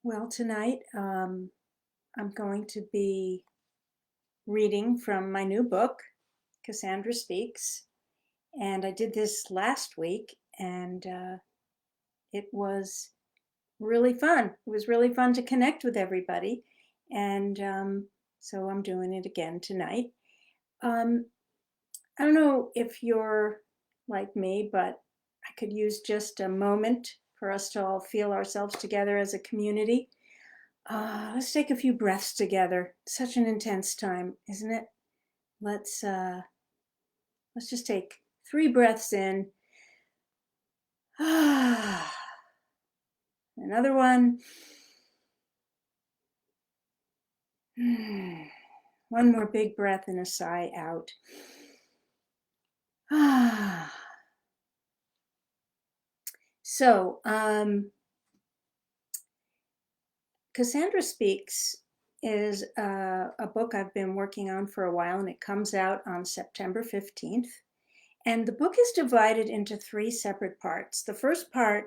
Well, tonight I'm going to be reading from my new book, Cassandra Speaks. And I did this last week, and it was really fun. It was really fun to connect with everybody. And so I'm doing it again tonight. Um, I don't know if you're like me, but I could use just a moment for us to all feel ourselves together as a community. Let's take a few breaths together. Such an intense time, isn't it? Let's uh, let's just take 3 breaths in. Another one. One more big breath and a sigh out. So, Cassandra Speaks is a book I've been working on for a while, and it comes out on September 15th. And the book is divided into 3 separate parts. The first part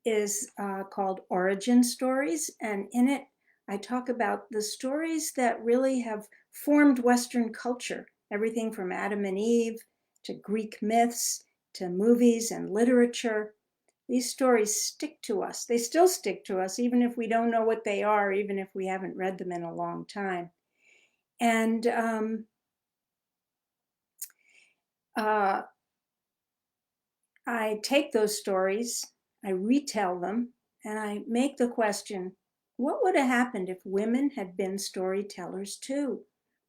is called Origin Stories, and in it I talk about the stories that really have formed Western culture, everything from Adam and Eve to Greek myths to movies and literature. These stories stick to us. They still stick to us, even if we don't know what they are, even if we haven't read them in a long time. And uh, I take those stories, I retell them, and I make the question, what would have happened if women had been storytellers too?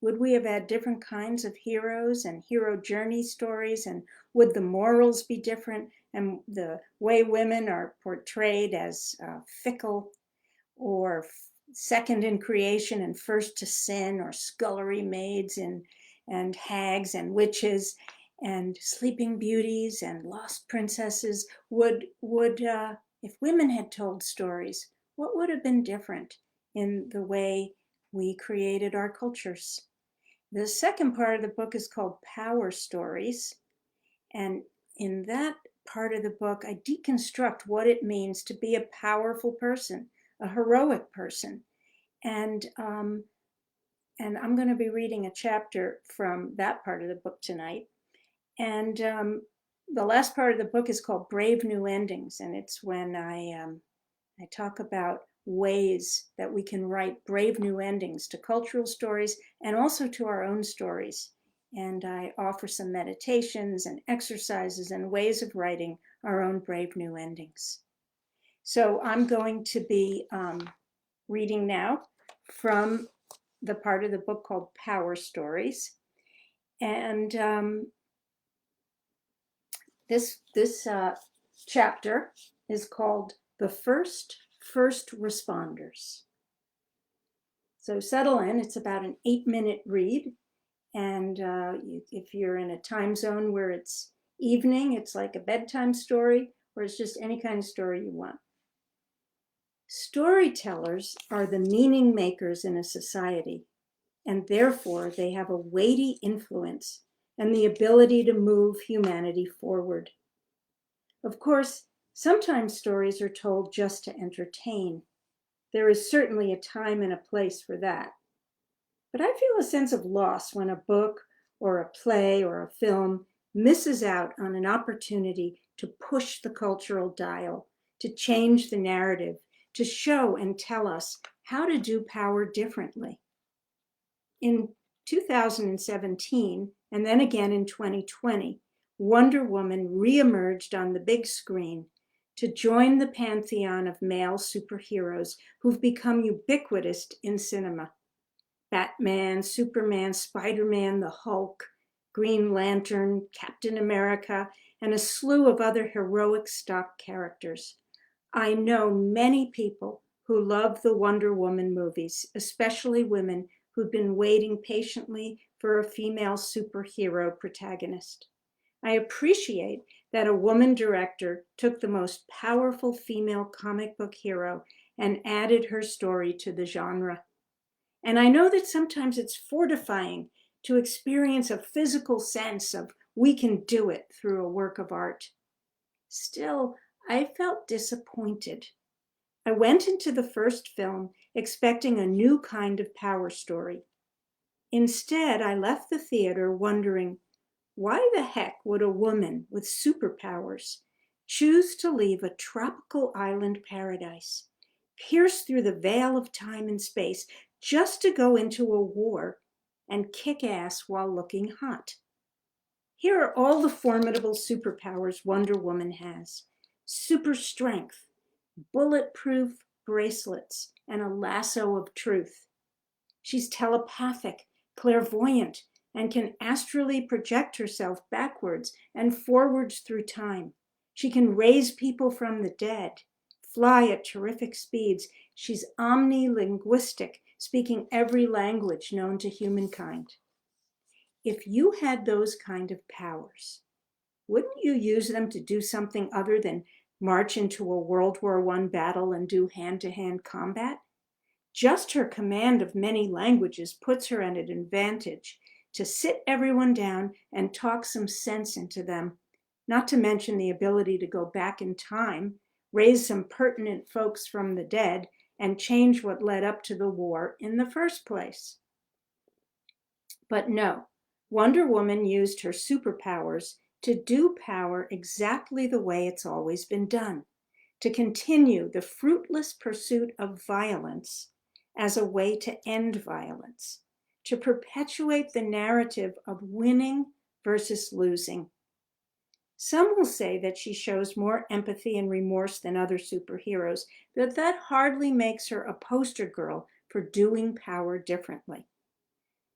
Would we have had different kinds of heroes and hero journey stories? And would the morals be different? And the way women are portrayed as fickle or second in creation and first to sin, or scullery maids and hags and witches and sleeping beauties and lost princesses, would if women had told stories, what would have been different in the way we created our cultures? The second part of the book is called Power Stories, and in that part of the book, I deconstruct what it means to be a powerful person, a heroic person. And and I'm going to be reading a chapter from that part of the book tonight. And the last part of the book is called Brave New Endings, and it's when I talk about ways that we can write brave new endings to cultural stories and also to our own stories. And I offer some meditations and exercises and ways of writing our own brave new endings. So I'm going to be reading now from the part of the book called Power Stories. And this chapter is called The First Responders. So settle in. It's about an 8-minute read. And if you're in a time zone where it's evening, it's like a bedtime story, or it's just any kind of story you want. Storytellers are the meaning makers in a society, and therefore they have a weighty influence and the ability to move humanity forward. Of course, sometimes stories are told just to entertain. There is certainly a time and a place for that. But I feel a sense of loss when a book or a play or a film misses out on an opportunity to push the cultural dial, to change the narrative, to show and tell us how to do power differently. In 2017, and then again in 2020, Wonder Woman reemerged on the big screen to join the pantheon of male superheroes who've become ubiquitous in cinema. Batman, Superman, Spider-Man, the Hulk, Green Lantern, Captain America, and a slew of other heroic stock characters. I know many people who love the Wonder Woman movies, especially women who've been waiting patiently for a female superhero protagonist. I appreciate that a woman director took the most powerful female comic book hero and added her story to the genre. And I know that sometimes it's fortifying to experience a physical sense of we can do it through a work of art. Still, I felt disappointed. I went into the first film expecting a new kind of power story. Instead, I left the theater wondering, why the heck would a woman with superpowers choose to leave a tropical island paradise, pierce through the veil of time and space just to go into a war and kick ass while looking hot? Here are all the formidable superpowers Wonder Woman has: super strength, bulletproof bracelets, and a lasso of truth. She's telepathic, clairvoyant, and can astrally project herself backwards and forwards through time. She can raise people from the dead, fly at terrific speeds. She's omnilinguistic, speaking every language known to humankind. If you had those kind of powers, wouldn't you use them to do something other than march into a World War I battle and do hand-to-hand combat? Just her command of many languages puts her at an advantage to sit everyone down and talk some sense into them, not to mention the ability to go back in time, raise some pertinent folks from the dead, and change what led up to the war in the first place. But no, Wonder Woman used her superpowers to do power exactly the way it's always been done, to continue the fruitless pursuit of violence as a way to end violence, to perpetuate the narrative of winning versus losing. Some will say that she shows more empathy and remorse than other superheroes, but that hardly makes her a poster girl for doing power differently.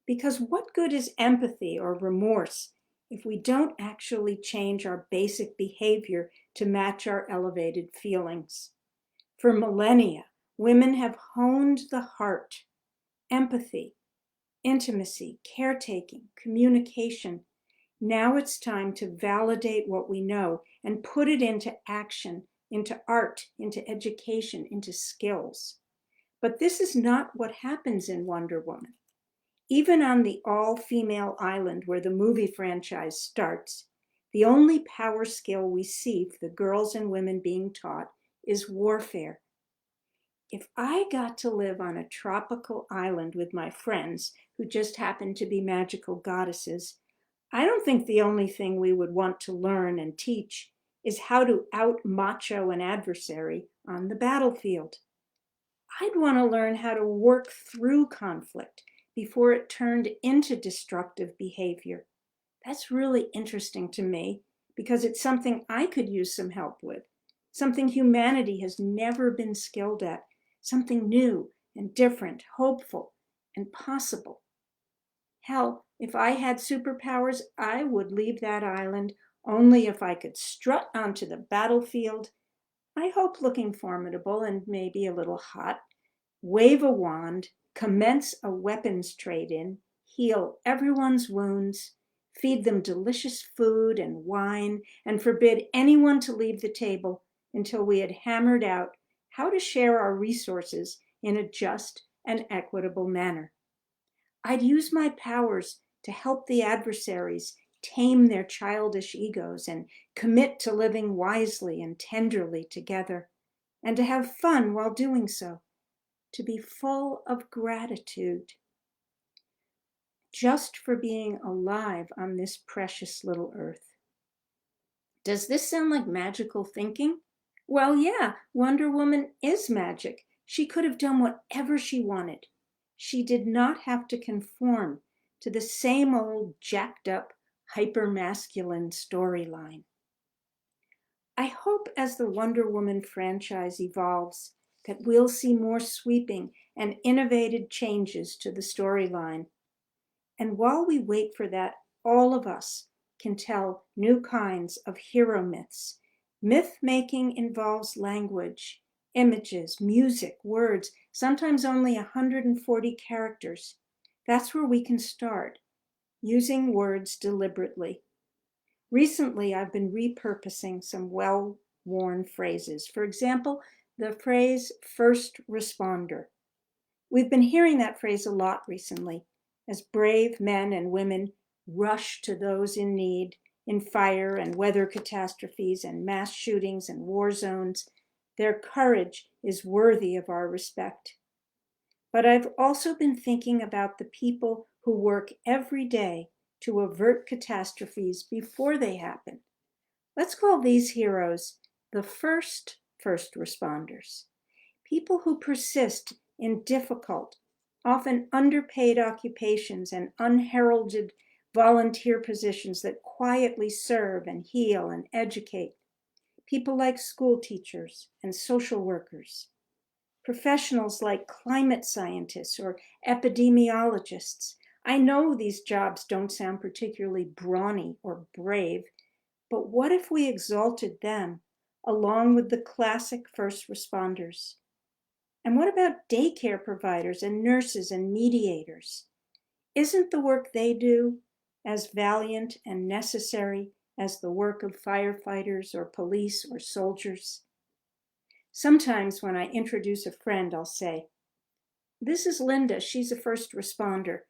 Because what good is empathy or remorse if we don't actually change our basic behavior to match our elevated feelings? For millennia, women have honed the heart, empathy, intimacy, caretaking, communication. Now it's time to validate what we know and put it into action, into art, into education, into skills. But this is not what happens in Wonder Woman. Even on the all-female island where the movie franchise starts, the only power skill we see for the girls and women being taught is warfare. If I got to live on a tropical island with my friends who just happen to be magical goddesses, I don't think the only thing we would want to learn and teach is how to out-macho an adversary on the battlefield. I'd want to learn how to work through conflict before it turned into destructive behavior. That's really interesting to me because it's something I could use some help with, something humanity has never been skilled at, something new and different, hopeful and possible. Hell, if I had superpowers, I would leave that island only if I could strut onto the battlefield, I hope looking formidable and maybe a little hot, wave a wand, commence a weapons trade-in, heal everyone's wounds, feed them delicious food and wine, and forbid anyone to leave the table until we had hammered out how to share our resources in a just and equitable manner. I'd use my powers to help the adversaries tame their childish egos and commit to living wisely and tenderly together, and to have fun while doing so, to be full of gratitude just for being alive on this precious little earth. Does this sound like magical thinking? Well, yeah, Wonder Woman is magic. She could have done whatever she wanted. She did not have to conform to the same old jacked up, hyper-masculine storyline. I hope as the Wonder Woman franchise evolves that we'll see more sweeping and innovative changes to the storyline. And while we wait for that, all of us can tell new kinds of hero myths. Myth making involves language, images, music, words, sometimes only 140 characters. That's where we can start, using words deliberately. Recently, I've been repurposing some well-worn phrases. For example, the phrase first responder. We've been hearing that phrase a lot recently as brave men and women rush to those in need in fire and weather catastrophes and mass shootings and war zones. Their courage is worthy of our respect. But I've also been thinking about the people who work every day to avert catastrophes before they happen. Let's call these heroes the first responders. People who persist in difficult, often underpaid occupations and unheralded volunteer positions that quietly serve and heal and educate. People like school teachers and social workers. Professionals like climate scientists or epidemiologists. I know these jobs don't sound particularly brawny or brave, but what if we exalted them along with the classic first responders? And what about daycare providers and nurses and mediators? Isn't the work they do as valiant and necessary as the work of firefighters or police or soldiers? Sometimes when I introduce a friend, I'll say, "This is Linda, she's a first responder."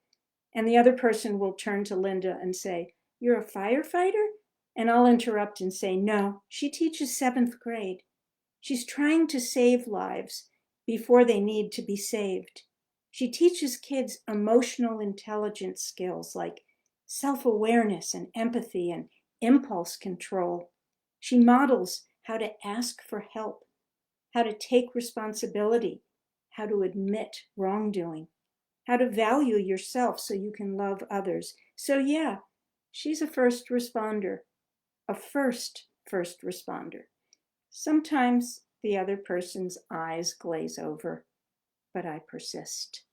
And the other person will turn to Linda and say, "You're a firefighter?" And I'll interrupt and say, "No, she teaches 7th grade. She's trying to save lives before they need to be saved. She teaches kids emotional intelligence skills like self-awareness and empathy and impulse control. She models how to ask for help, how to take responsibility, how to admit wrongdoing, how to value yourself so you can love others." So yeah, she's a first responder, a first responder. Sometimes the other person's eyes glaze over, but I persist.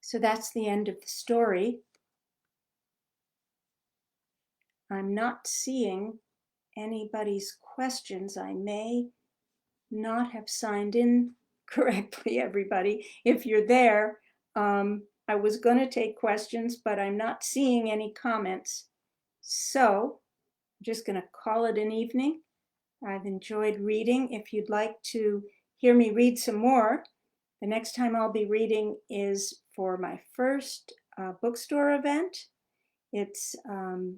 So that's the end of the story. I'm not seeing anybody's questions. I may not have signed in correctly, everybody. If you're there, I was going to take questions, but I'm not seeing any comments. So I'm just going to call it an evening. I've enjoyed reading. If you'd like to hear me read some more, the next time I'll be reading is for my first bookstore event. It's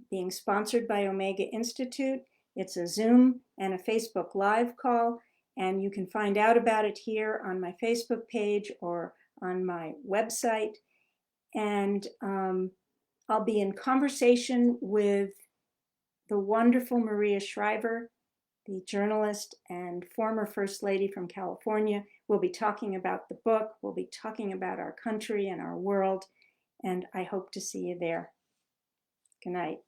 being sponsored by Omega Institute. It's a Zoom and a Facebook Live call, and you can find out about it here on my Facebook page or on my website. And I'll be in conversation with the wonderful Maria Shriver, the journalist and former First Lady from California. We'll be talking about the book. We'll be talking about our country and our world. And I hope to see you there. Good night.